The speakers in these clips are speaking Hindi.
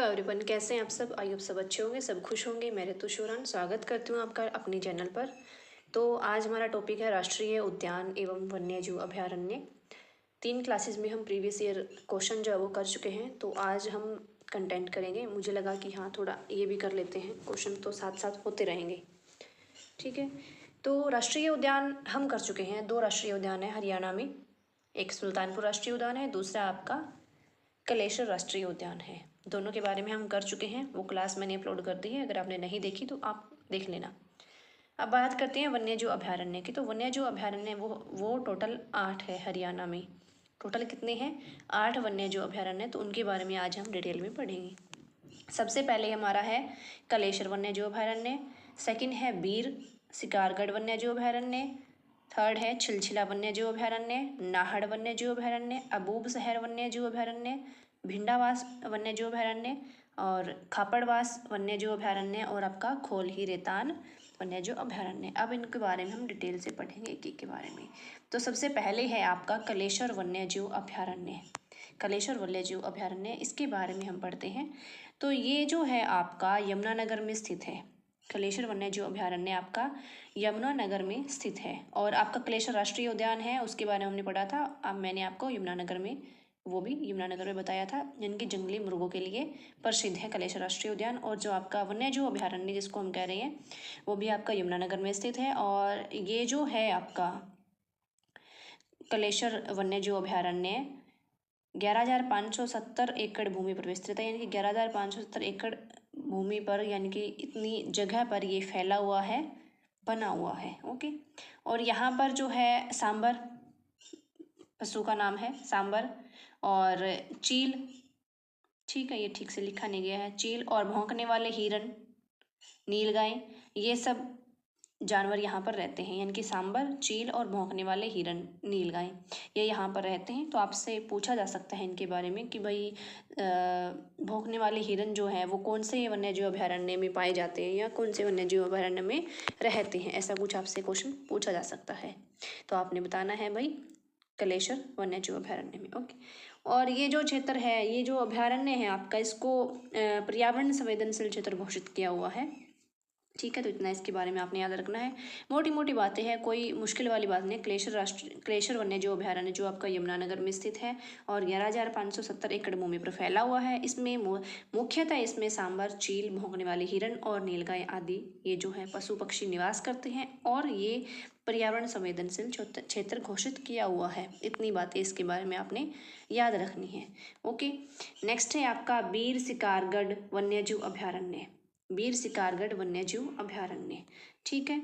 एवरीवन, कैसे हैं आप सब। आई होप सब अच्छे होंगे, सब खुश होंगे। मैं ऋतु शोरान स्वागत करती हूँ आपका अपनी चैनल पर। तो आज हमारा टॉपिक है राष्ट्रीय उद्यान एवं वन्यजीव अभयारण्य। 3 क्लासेस में हम प्रीवियस ईयर क्वेश्चन जो है वो कर चुके हैं, तो आज हम कंटेंट करेंगे। मुझे लगा कि हाँ, थोड़ा ये भी कर लेते हैं, क्वेश्चन तो साथ साथ होते रहेंगे। ठीक है, तो राष्ट्रीय उद्यान हम कर चुके हैं। 2 राष्ट्रीय उद्यान है हरियाणा में, एक सुल्तानपुर राष्ट्रीय उद्यान है, दूसरा आपका कलेश्वर राष्ट्रीय उद्यान है। दोनों के बारे में हम कर चुके हैं, वो क्लास मैंने अपलोड कर दी है, अगर आपने नहीं देखी तो आप देख लेना। अब बात करते हैं वन्यजीव अभयारण्य की। तो वन्यजीव अभयारण्य वो टोटल 8 है हरियाणा में। टोटल कितने हैं? 8 वन्यजीव अभयारण्य। तो उनके बारे में आज हम डिटेल में पढ़ेंगे। सबसे पहले हमारा है कलेश्वर वन्यजीव अभयारण्य, सेकंड है बीर शिकारगढ़ वन्यजीव अभयारण्य, थर्ड है छिलछिला वन्यजीव अभयारण्य, नाहड़ वन्यजीव अभयारण्य, अबूब शहर वन्यजीव अभयारण्य, भिंडावास वन्यजीव अभयारण्य और खापड़वास वन्यजीव अभयारण्य और आपका खोलही रेतान वन्यजीव अभयारण्य। अब इनके बारे में हम डिटेल से पढ़ेंगे एक एक के बारे में। तो सबसे पहले है आपका कलेश्वर वन्यजीव अभयारण्य। कलेश्वर वन्यजीव अभयारण्य, इसके बारे में हम पढ़ते हैं। तो ये जो है आपका यमुनानगर में स्थित है। कलेश्वर वन्यजीव अभयारण्य आपका यमुनानगर में स्थित है। और आपका कलेश्वर राष्ट्रीय उद्यान है, उसके बारे में हमने पढ़ा था। अब मैंने आपको यमुनानगर में, वो भी यमुनानगर में बताया था, जिनकी जंगली मुर्गों के लिए प्रसिद्ध है कलेश्वर राष्ट्रीय उद्यान। और जो आपका वन्यजीव अभयारण्य जिसको हम कह रहे हैं, वो भी आपका यमुनानगर में स्थित है। और ये जो है आपका कलेश्वर वन्यजीव अभयारण्य 11,570 एकड़ भूमि पर विस्तृत है, यानी कि 11,570 एकड़ भूमि पर, यानी कि इतनी जगह पर ये फैला हुआ है, बना हुआ है। ओके। और यहाँ पर जो है सांबर पशु का नाम है, सांबर, और चील, ठीक है, ये ठीक से लिखा नहीं गया है, चील और भौंकने वाले हिरन, नीलगाय, ये सब जानवर यहाँ पर रहते हैं, यानी कि सांबर, चील और भौंकने वाले हिरन, नीलगाय, ये यहाँ पर रहते हैं। तो आपसे पूछा जा सकता है इनके बारे में कि भाई भौंकने वाले हिरन जो है वो कौन से वन्यजीव अभयारण्य में पाए जाते हैं या कौन से वन्यजीव अभयारण्य में रहते हैं, ऐसा कुछ आपसे क्वेश्चन पूछा जा सकता है। तो आपने बताना है भाई कलेश्वर वन्यजीव अभयारण्य में। ओके। और ये जो क्षेत्र है, ये जो अभयारण्य है आपका, इसको पर्यावरण संवेदनशील क्षेत्र घोषित किया हुआ है। ठीक है, तो इतना इसके बारे में आपने याद रखना है। मोटी मोटी बातें हैं, कोई मुश्किल वाली बात नहीं। कलेश्वर वन्यजीव अभयारण्य जो आपका यमुनानगर में स्थित है और 11,570 एकड़ भूमि पर फैला हुआ है। इसमें मुख्यतः इसमें सांबर, चील, भौंकने वाले हिरन और नीलगाय आदि ये जो है पशु पक्षी निवास करते हैं। और ये पर्यावरण संवेदनशील क्षेत्र घोषित किया हुआ है। इतनी बातें इसके बारे में आपने याद रखनी है। ओके। नेक्स्ट है आपका बीर शिकारगढ़ वन्यजीव अभयारण्य। बीर शिकारगढ़ वन्यजीव अभयारण्य, ठीक है।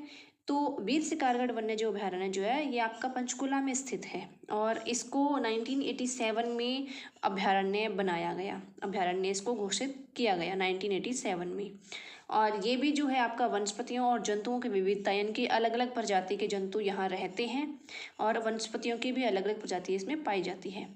तो बीर शिकारगढ़ वन्यजीव अभयारण्य जो है ये आपका पंचकुला में स्थित है और इसको 1987 में अभयारण्य बनाया गया, अभयारण्य इसको घोषित किया गया 1987 में। और ये भी जो है आपका वनस्पतियों और जंतुओं की विविधता, यानी कि अलग अलग प्रजाति के जंतु यहाँ रहते हैं और वनस्पतियों की भी अलग अलग प्रजाति इसमें पाई जाती है।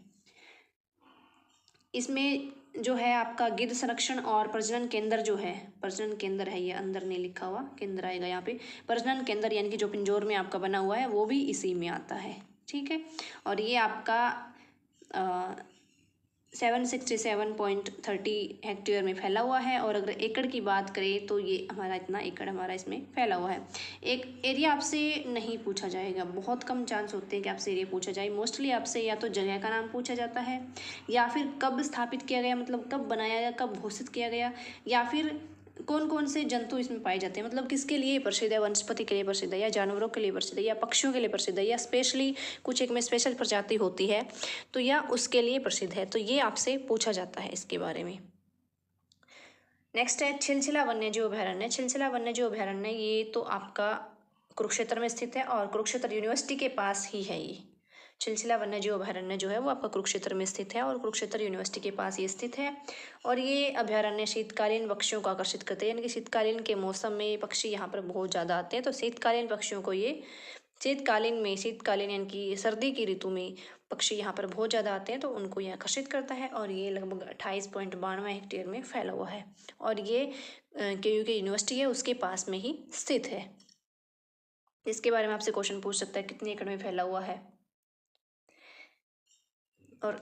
इसमें जो है आपका गिद्ध संरक्षण और प्रजनन केंद्र जो है, प्रजनन केंद्र है, ये अंदर नहीं लिखा हुआ, केंद्र आएगा यहाँ पे। प्रजनन केंद्र यानी कि जो पिंजौर में आपका बना हुआ है वो भी इसी में आता है, ठीक है। और ये आपका 767.30 हेक्टेयर में फैला हुआ है। और अगर एकड़ की बात करें तो ये हमारा इतना एकड़ हमारा इसमें फैला हुआ है। एक एरिया आपसे नहीं पूछा जाएगा, बहुत कम चांस होते हैं कि आपसे एरिया पूछा जाए। मोस्टली आपसे या तो जगह का नाम पूछा जाता है, या फिर कब स्थापित किया गया, मतलब कब बनाया गया, कब घोषित किया गया, या फिर कौन कौन से जंतु इसमें पाए जाते हैं, मतलब किसके लिए प्रसिद्ध है, वनस्पति के लिए प्रसिद्ध है या जानवरों के लिए प्रसिद्ध है या पक्षियों के लिए प्रसिद्ध है या स्पेशली कुछ एक में स्पेशल प्रजाति होती है तो या उसके लिए प्रसिद्ध है। तो ये आपसे पूछा जाता है इसके बारे में। नेक्स्ट है छिलछिला वन्यजीव अभयारण्य। छिलछिला वन्यजीव अभयारण्य ये तो आपका कुरुक्षेत्र में स्थित है और कुरुक्षेत्र यूनिवर्सिटी के पास ही है। ये छिलछिला वन्यजीव अभयारण्य जो है वो आपका कुरुक्षेत्र में स्थित है और कुरुक्षेत्र यूनिवर्सिटी के पास ये स्थित है। और ये अभयारण्य शीतकालीन पक्षियों को आकर्षित करते हैं, यानी कि शीतकालीन के मौसम में ये पक्षी यहाँ पर बहुत ज़्यादा आते हैं। तो शीतकालीन पक्षियों को ये शीतकालीन यानी कि सर्दी की ऋतु में पक्षी यहाँ पर बहुत ज़्यादा आते हैं तो उनको ये आकर्षित करता है। और ये लगभग 28.92 हेक्टेयर में फैला हुआ है और ये KU की यूनिवर्सिटी है उसके पास में ही स्थित है। इसके बारे में आपसे क्वेश्चन पूछ सकता है कितने एकड़ में फैला हुआ है। और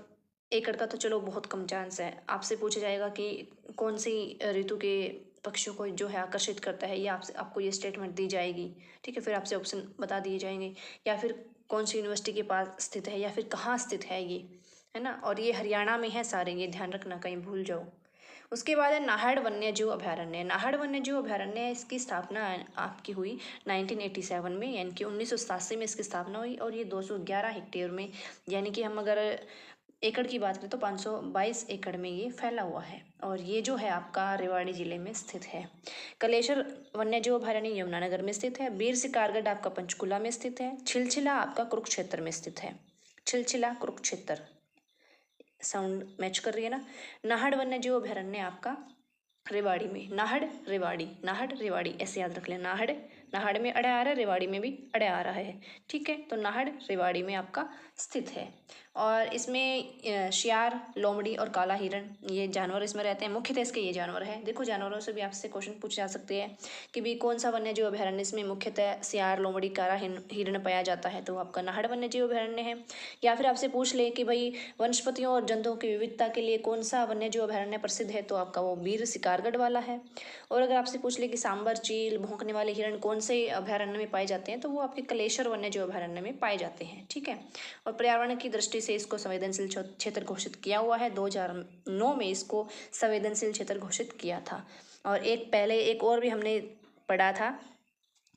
एकड़ का तो चलो बहुत कम चांस है। आपसे पूछा जाएगा कि कौन सी ऋतु के पक्षियों को जो है आकर्षित करता है, ये आपको ये स्टेटमेंट दी जाएगी। ठीक है, फिर आपसे ऑप्शन बता दिए जाएंगे, या फिर कौन सी यूनिवर्सिटी के पास स्थित है, या फिर कहाँ स्थित है ये, है ना। और ये हरियाणा में है सारे, ये ध्यान रखना कहीं भूल जाओ। उसके बाद है नाहड़ वन्यजीव अभयारण्य। नाहड़ वन्यजीव अभयारण्य, इसकी स्थापना आपकी हुई 1987 में, यानी कि 1987 में इसकी स्थापना हुई। और ये 211 हेक्टेयर में, यानी कि हम अगर एकड़ की बात करें तो 522 एकड़ में ये फैला हुआ है। और ये जो है आपका रेवाड़ी जिले में स्थित है। कलेश्वर वन्यजीव अभयारण्य यमुनानगर में स्थित है। बीर सिकारगढ़ आपका पंचकुला में स्थित है। छिलछिला आपका कुरुक्षेत्र में स्थित है। छिलछिला कुरुक्षेत्र, साउंड मैच कर रही है ना। नाहड़ वन्यजीव अभयारण्य आपका रेवाड़ी में, नाहड़ रेवाड़ी, नाहड़ रेवाड़ी ऐसे याद रख लें। नाहड़, नाहड़ में अड़े आ रहा है, रेवाड़ी में भी अड़े आ रहा है। ठीक है, तो नाहड़ रेवाड़ी में आपका स्थित है। और इसमें शियार, लोमड़ी और काला हिरण, ये जानवर इसमें रहते हैं। मुख्यतः इसके ये जानवर है। देखो जानवरों से भी आपसे क्वेश्चन पूछे जा सकते हैं कि भी कौन सा वन्यजीव अभयारण्य इसमें मुख्यतः शियार, लोमड़ी, काला हिरण पाया जाता है, तो आपका नाहड़ वन्यजीव अभयारण्य है। या फिर आपसे पूछ ले कि भाई वनस्पतियों और जंतुओं की विविधता के लिए कौन सा वन्यजीव अभयारण्य प्रसिद्ध है, तो आपका वो बीर सिकारगढ़ वाला है। और अगर आपसे पूछ ले कि सांबर, चील, भौंकने वाले हिरण कौन से अभयारण्य में पाए जाते हैं, तो वो आपके कलेश्वर वन्यजीव अभयारण्य में पाए जाते हैं। ठीक है, और पर्यावरण की दृष्टि से इसको संवेदनशील क्षेत्र घोषित किया हुआ है। 2009 में इसको संवेदनशील क्षेत्र घोषित किया था। और एक और भी हमने पढ़ा था,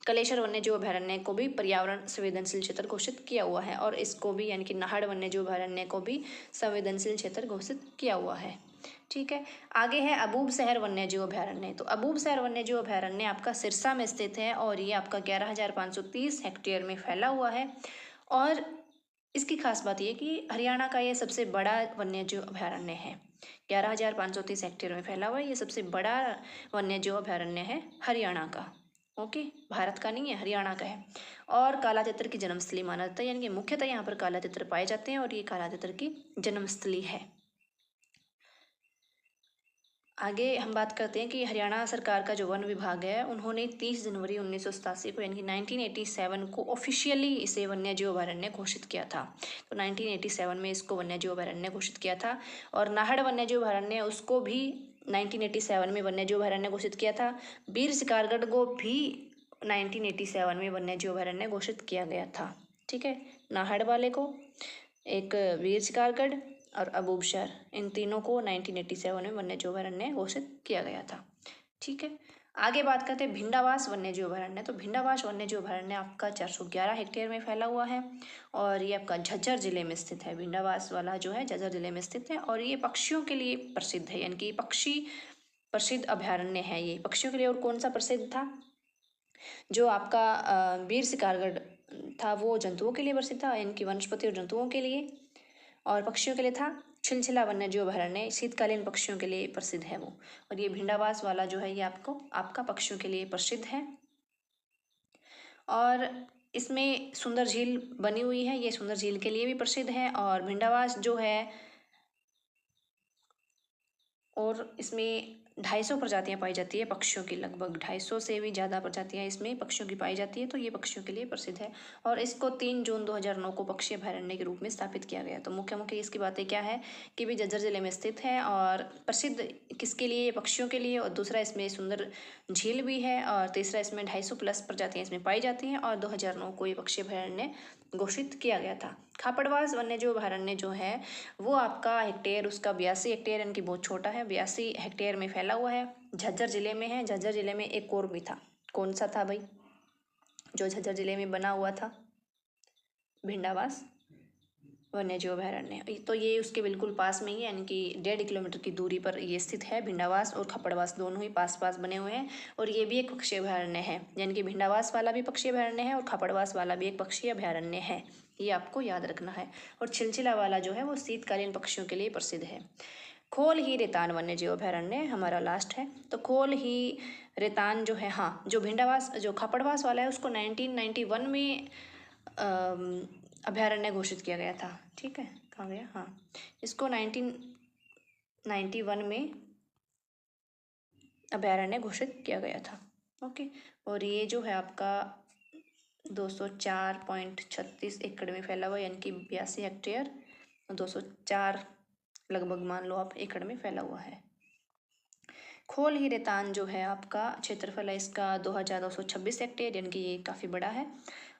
कलेश्वर वन्यजीव अभयारण्य को भी पर्यावरण संवेदनशील क्षेत्र घोषित किया हुआ है। और इसको भी, यानी कि नाहड़ वन्यजीव अभयारण्य को भी संवेदनशील क्षेत्र घोषित किया हुआ है। ठीक है, आगे है अबूबशहर वन्यजीव अभयारण्य। तो अबूबशहर वन्यजीव अभयारण्य आपका सिरसा में स्थित है, और ये आपका 11,530 हेक्टेयर में फैला हुआ है। और इसकी खास बात ये कि हरियाणा का ये सबसे बड़ा वन्यजीव अभयारण्य है। 11,530 हेक्टेयर में फैला हुआ है, ये सबसे बड़ा वन्यजीव अभयारण्य है हरियाणा का। ओके, भारत का नहीं है, हरियाणा का है। और काला तितर की जन्मस्थली माना जाता है, यानी कि मुख्यतः यहाँ पर काला तितर पाए जाते हैं, और ये काला तितर की जन्मस्थली है। आगे हम बात करते हैं कि हरियाणा सरकार का जो वन विभाग है, उन्होंने 30 जनवरी 1987 को, यानी कि 1987 को ऑफिशियली इसे वन्यजीव अभयारण्य घोषित किया था। तो 1987 में इसको वन्यजीव अभयारण्य घोषित किया था। और नाहड़ वन्यजीव अभयारण्य, उसको भी 1987 में वन्यजीव अभयारण्य घोषित किया था। बीर सिकारगढ़ को भी 1987 में वन्यजीव अभयारण्य घोषित किया गया था। ठीक है, नाहड़ वाले को, एक वीर शिकारगढ़ और अबूबशहर, इन तीनों को 1987 में वन्यजीव अभयारण्य घोषित किया गया था। ठीक है, आगे बात करते हैं भिंडावास वन्यजीव अभयारण्य। तो भिंडावास वन्यजीव अभयारण्य आपका 411 हेक्टेयर में फैला हुआ है, और ये आपका झज्जर जिले में स्थित है। भिंडावास वाला जो है झज्जर जिले में स्थित है, और ये पक्षियों के लिए प्रसिद्ध है, यानी कि पक्षी प्रसिद्ध अभयारण्य है ये पक्षियों के लिए। और कौन सा प्रसिद्ध था, जो आपका वीर शिकारगढ़ था, वो जंतुओं के लिए प्रसिद्ध था, यानी कि वनस्पति और जंतुओं के लिए। और पक्षियों के लिए था छिलछिला वन्यजीव अभयारण्य, शीतकालीन पक्षियों के लिए प्रसिद्ध है वो। और ये भिंडावास वाला जो है, ये आपका पक्षियों के लिए प्रसिद्ध है। और इसमें सुंदर झील बनी हुई है, ये सुंदर झील के लिए भी प्रसिद्ध है। और भिंडावास जो है, और इसमें 250 प्रजातियां पाई जाती है पक्षियों की, लगभग 250 से भी ज़्यादा प्रजातियां इसमें पक्षियों की पाई जाती है। तो ये पक्षियों के लिए प्रसिद्ध है। और इसको 3 जून 2009 को पक्षी अभयारण्य के रूप में स्थापित किया गया। तो मुख्य इसकी बातें क्या है कि भी झज्जर जिले में स्थित है, और प्रसिद्ध किसके लिए, पक्षियों के लिए। और दूसरा, इसमें सुंदर झील भी है। और तीसरा, इसमें 250 प्लस प्रजातियां इसमें पाई जाती हैं। और 2009 को ये पक्षी अभयारण्य घोषित किया गया था। खापड़वास वन्यजीव अभयारण्य जो है, वो आपका हेक्टेयर उसका 82 हेक्टेयर, यानी कि बहुत छोटा है, 82 हेक्टेयर में फैला हुआ है। झज्जर जिले में है। झज्जर जिले में एक और भी था, कौन सा था भाई, जो झज्जर जिले में बना हुआ था, भिंडावास वन्यजीव अभयारण्य। तो ये उसके बिल्कुल पास में ही, यानी कि 1.5 किलोमीटर की दूरी पर ये स्थित है। भिंडावास और खपड़वास दोनों ही पास पास बने हुए हैं। और ये भी एक पक्षी अभयारण्य है, यानी कि भिंडावास वाला भी पक्षी अभयारण्य है, और खपड़वास वाला भी एक पक्षी अभयारण्य है, ये आपको याद रखना है। और छिलछिला वाला जो है, वो शीतकालीन पक्षियों के लिए प्रसिद्ध है। खोल ही रेतान वन्यजीव अभयारण्य हमारा लास्ट है। तो खोल ही रेतान जो है, हाँ, जो भिंडावास, जो खपड़वास वाला है, उसको 1991 में अभयारण्य घोषित किया गया था। ठीक है, कहाँ गया, हाँ, इसको 1991 में अभयारण्य घोषित किया गया था। ओके, और ये जो है आपका 204.36 एकड़ में फैला हुआ, यानी कि 82 हेक्टेयर, 204 लगभग मान लो आप एकड़ में फैला हुआ है। खोल ही रेतान जो है आपका क्षेत्रफल है इसका 2226 हेक्टेयर, यानी कि ये काफ़ी बड़ा है।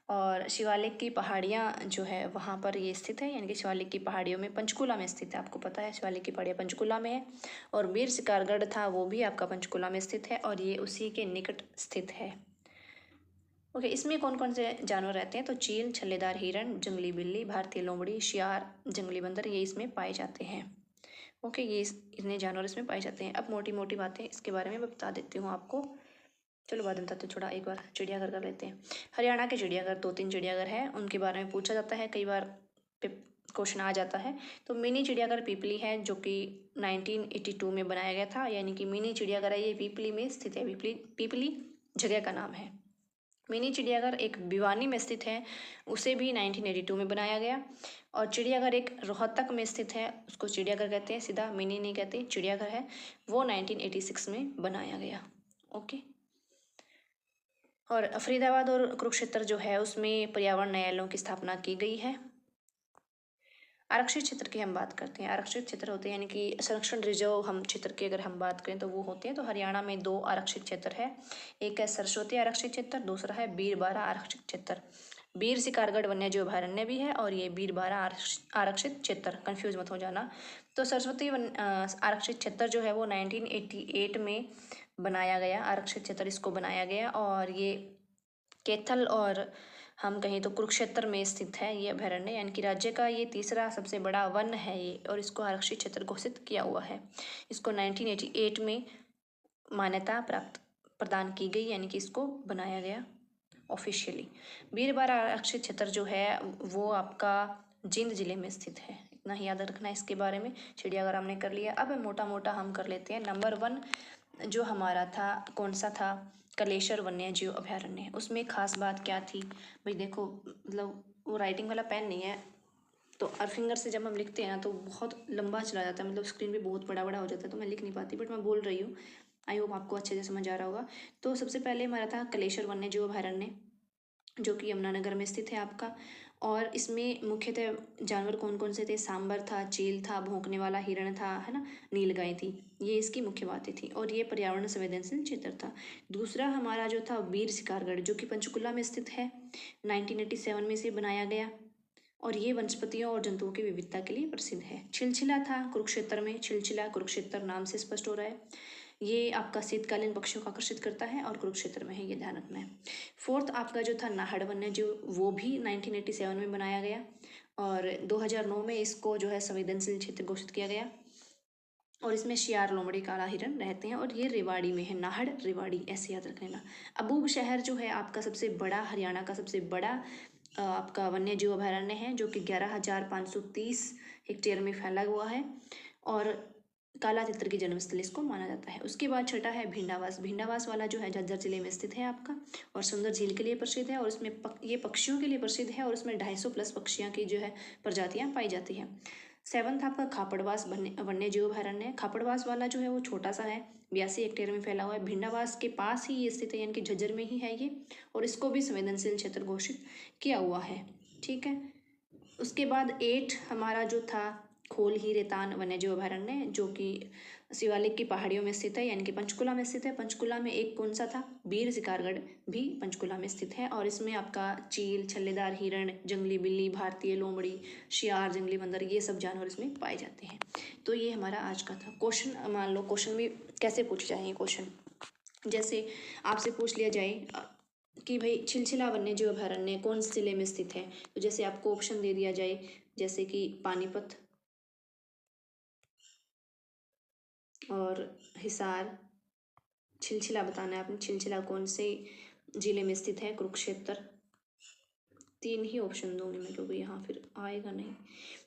और शिवालिक की पहाड़ियाँ जो है वहाँ पर ये स्थित है, यानी कि शिवालिक की पहाड़ियों में पंचकुला में स्थित है। आपको पता है शिवालिक की पहाड़ियाँ पंचकुला में है। और वीर शिकारगढ़ था वो भी आपका पंचकुला में स्थित है और ये उसी के निकट स्थित है। ओके, इसमें कौन कौन से जानवर रहते हैं? तो चील, छल्लेदार हिरण, जंगली बिल्ली, भारतीय लोमड़ी, शियार, जंगली बंदर, ये इसमें पाए जाते हैं। ओके, ये इतने जानवर इसमें पाए जाते हैं। अब मोटी मोटी बातें इसके बारे में मैं बता देती हूँ आपको। चलो बाद में बताते, थोड़ा एक बार चिड़ियाघर कर लेते हैं। हरियाणा के चिड़ियाघर 2-3 चिड़ियाघर है, उनके बारे में पूछा जाता है, कई बार क्वेश्चन आ जाता है। तो मिनी चिड़ियाघर पीपली है जो कि 1982 में बनाया गया था, यानी कि मिनी चिड़ियाघर है ये पीपली में स्थित है। पीपली जगह का नाम है। मिनी चिड़ियाघर एक भिवानी में स्थित है, उसे भी 1982 में बनाया गया। और चिड़ियाघर एक रोहतक में स्थित है, उसको चिड़ियाघर कहते हैं, सीधा मिनी नहीं कहते, चिड़ियाघर है, वो 1986 में बनाया गया। ओके। और फरीदाबाद और कुरुक्षेत्र जो है उसमें पर्यावरण न्यायालयों की स्थापना की गई है। आरक्षित क्षेत्र की हम बात करते हैं। आरक्षित क्षेत्र होते हैं यानी कि संरक्षण रिजर्व हम क्षेत्र की अगर हम बात करें तो वो होते हैं। तो हरियाणा में 2 आरक्षित क्षेत्र है, एक है सरस्वती आरक्षित क्षेत्र, दूसरा है बीरबारा आरक्षित क्षेत्र। वीर शिकारगढ़ वन्यजीव अभयारण्य भी है और ये बीरबारा आरक्षित क्षेत्र, कंफ्यूज मत हो जाना। तो सरस्वती आरक्षित क्षेत्र जो है वो 1988 में बनाया गया, आरक्षित क्षेत्र इसको बनाया गया। और ये कैथल और हम कहें तो कुरुक्षेत्र में स्थित है ये अभयारण्य, यानी कि राज्य का ये तीसरा सबसे बड़ा वन है ये, और इसको आरक्षित क्षेत्र घोषित किया हुआ है। इसको 1988 में मान्यता प्राप्त प्रदान की गई, यानी कि इसको बनाया गया ऑफिशियली। बीरबारा आरक्षित क्षेत्र जो है वो आपका जींद जिले में स्थित है, इतना ही याद रखना है इसके बारे में। चिड़ियाघर हमने कर लिया। अब मोटा मोटा हम कर लेते हैं। नंबर 1 जो हमारा था कौन सा था? कलेश्वर वन्यजीव अभयारण्य। उसमें खास बात क्या थी भाई? देखो मतलब वो राइटिंग वाला पेन नहीं है, तो और फिंगर से जब हम लिखते हैं ना तो बहुत लंबा चला जाता है, मतलब स्क्रीन पे बहुत बड़ा बड़ा हो जाता है, तो मैं लिख नहीं पाती, बट मैं बोल रही हूँ। आई होप आपको अच्छे से समझ आ रहा होगा। तो सबसे पहले हमारा था कलेश्वर वन्यजीव अभयारण्य जो कि यमुनानगर में स्थित है आपका। और इसमें मुख्यतः जानवर कौन कौन से थे? सांबर था, चील था, भौंकने वाला हिरण था, है ना, नीलगाय थी, ये इसकी मुख्य बातें थी। और ये पर्यावरण संवेदनशील क्षेत्र था। दूसरा हमारा जो था वीर शिकारगढ़ जो कि पंचकुला में स्थित है, 1987 में इसे बनाया गया। और ये वनस्पतियों और जंतुओं की विविधता के लिए प्रसिद्ध है। छिलछिला था कुरुक्षेत्र में, छिलछिला कुरुक्षेत्र नाम से स्पष्ट हो रहा है, ये आपका शीतकालीन पक्षियों को आकर्षित करता है और कुरुक्षेत्र में है, ये ध्यान रखना है। 4th आपका जो था नाहड़ वन्यजीव, वो भी 1987 में बनाया गया और 2009 में इसको जो है संवेदनशील क्षेत्र घोषित किया गया। और इसमें शियार, लोमड़ी, काला हिरन रहते हैं और ये रेवाड़ी में है, नाहड़ रेवाड़ी, ऐसे याद रख लेना। अबूब शहर जो है आपका सबसे बड़ा, हरियाणा का सबसे बड़ा आपका वन्यजीव अभयारण्य है जो कि 11,530 हेक्टेयर में फैला हुआ है और काला तितर की जन्मस्थली इसको माना जाता है। उसके बाद छठा है भिंडावास। भिंडावास वाला जो है झज्जर जिले में स्थित है आपका और सुंदर झील के लिए प्रसिद्ध है और उसमें ये पक्षियों के लिए प्रसिद्ध है और उसमें 250 प्लस पक्षियों की जो है प्रजातियां पाई जाती हैं। 7th आपका खापड़वास वन्यजीव अभयारण्य। खापड़वास वाला जो है वो छोटा सा है, 82 हेक्टेयर में फैला हुआ है, भिंडावास के पास ही ये स्थित है, यानी कि झज्जर में ही है ये, और इसको भी संवेदनशील क्षेत्र घोषित किया हुआ है। ठीक है। उसके बाद 8 हमारा जो था खोल ही रेतान वन्यजीव अभयारण्य जो कि शिवालिक की पहाड़ियों में स्थित है, यानी कि पंचकुला में स्थित है। पंचकुला में एक कौन सा था? वीर शिकारगढ़ भी पंचकुला में स्थित है और इसमें आपका चील, छल्लेदार हिरण, जंगली बिल्ली, भारतीय लोमड़ी, शियार, जंगली बंदर, ये सब जानवर इसमें पाए जाते हैं। तो ये हमारा आज का था। क्वेश्चन मान लो, क्वेश्चन भी कैसे पूछे जाएंगे क्वेश्चन, जैसे आपसे पूछ लिया जाए कि भाई छिलछिला वन्यजीव अभयारण्य कौन से जिले में स्थित है, तो जैसे आपको ऑप्शन दे दिया जाए जैसे कि पानीपत और हिसार। छिलछिला बताना है आपने, छिलछिला कौन से जिले में स्थित है? कुरुक्षेत्र। 3 ही ऑप्शन दूंगी मैं क्योंकि यहाँ फिर आएगा नहीं।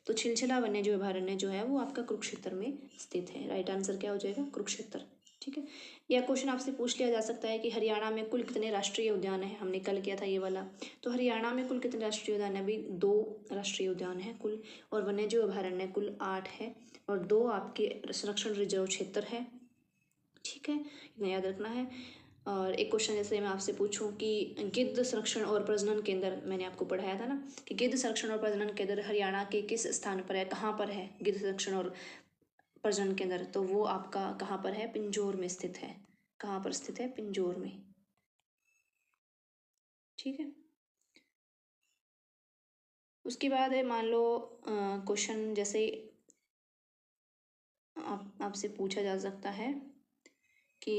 तो छिलछिला वन्यजीव अभयारण्य जो है वो आपका कुरुक्षेत्र में स्थित है। राइट आंसर क्या हो जाएगा? कुरुक्षेत्र। ठीक है। यह क्वेश्चन आपसे पूछ लिया जा सकता है कि हरियाणा में कुल कितने राष्ट्रीय उद्यान है? हमने कल किया था ये वाला। तो हरियाणा में कुल कितने राष्ट्रीय उद्यान है? अभी 2 राष्ट्रीय उद्यान है कुल, और वन्यजीव अभयारण्य कुल 8 है और 2 आपके संरक्षण रिजर्व क्षेत्र है। ठीक है, इतना याद रखना है। और एक क्वेश्चन जैसे मैं आपसे पूछूं कि गिद्ध संरक्षण और प्रजनन केंद्र, मैंने आपको पढ़ाया था ना कि गिद्ध संरक्षण और प्रजनन केंद्र हरियाणा के किस स्थान पर है, कहाँ पर है गिद्ध संरक्षण और प्रजनन केंद्र, तो वो आपका कहाँ पर है? पिंजौर में स्थित है। कहाँ पर स्थित है? पिंजौर में। ठीक है। उसके बाद है, मान लो क्वेश्चन जैसे आपसे पूछा जा सकता है कि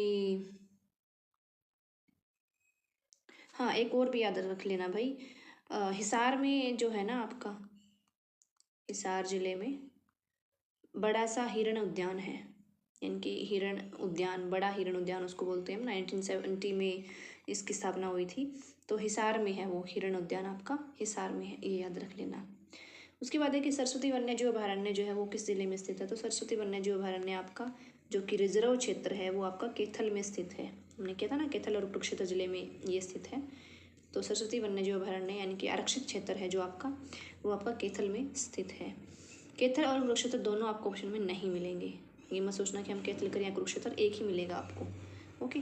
हाँ, एक और भी याद रख लेना भाई, हिसार में जो है ना आपका, हिसार जिले में बड़ा सा हिरण उद्यान है, यानी कि हिरण उद्यान, बड़ा हिरण उद्यान उसको बोलते हैं हम। 1970 में इसकी स्थापना हुई थी, तो हिसार में है वो हिरण उद्यान आपका, हिसार में है, ये याद रख लेना। उसके बाद है कि सरस्वती वन्यजीव अभयारण्य जो है वो किस जिले में स्थित है? तो सरस्वती वन्यजीव अभयारण्य आपका जो कि रिजर्व क्षेत्र है वो आपका कैथल में स्थित है। हमने कहा था ना, कैथल और कुरुक्षेत्र जिले में ये स्थित है। तो सरस्वती वन्यजीव अभयारण्य यानी कि आरक्षित क्षेत्र है जो आपका, वो आपका कैथल में स्थित है। कैथल और कुरुक्षेत्र दोनों आपको ऑप्शन में नहीं मिलेंगे, ये मत सोचना कि हम कैथल करें या कुरुक्षेत्र, एक ही मिलेगा आपको। ओके।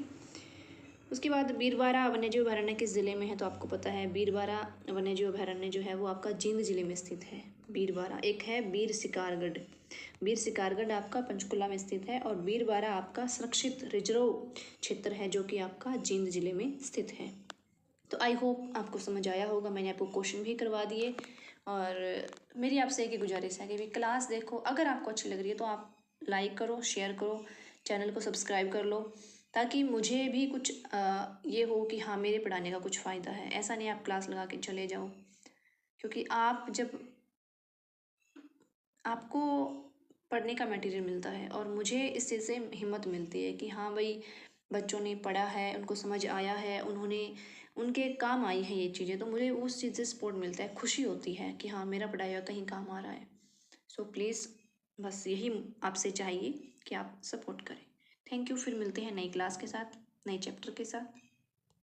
उसके बाद बीरबारा वन्यजीव अभयारण्य किस जिले में है? तो आपको पता है बीरबारा वन्यजीव अभयारण्य जो है वो आपका जींद जिले में स्थित है। बीरबारा, एक है बीर शिकारगढ़, बीर शिकारगढ़ आपका पंचकुला में स्थित है, और बीरबारा आपका सुरक्षित रिजर्व क्षेत्र है जो कि आपका जींद जिले में स्थित है। तो आई होप आपको समझ आया होगा, मैंने आपको क्वेश्चन भी करवा दिए। और मेरी आपसे एक ही गुजारिश है कि भी क्लास देखो, अगर आपको अच्छी लग रही है तो आप लाइक करो, शेयर करो, चैनल को सब्सक्राइब कर लो, ताकि मुझे भी कुछ ये हो कि हाँ, मेरे पढ़ाने का कुछ फ़ायदा है। ऐसा नहीं आप क्लास लगा के चले जाओ, क्योंकि आप जब आपको पढ़ने का मटेरियल मिलता है और मुझे इस चीज़ से हिम्मत मिलती है कि हाँ भाई, बच्चों ने पढ़ा है, उनको समझ आया है, उन्होंने उनके काम आई है ये चीज़ें, तो मुझे उस चीज़ से सपोर्ट मिलता है, खुशी होती है कि हाँ, मेरा पढ़ाया कहीं काम आ रहा है। सो प्लीज़, बस यही आपसे चाहिए कि आप सपोर्ट करें। Thank you. फिर मिलते हैं नई क्लास के साथ, नए चैप्टर के साथ।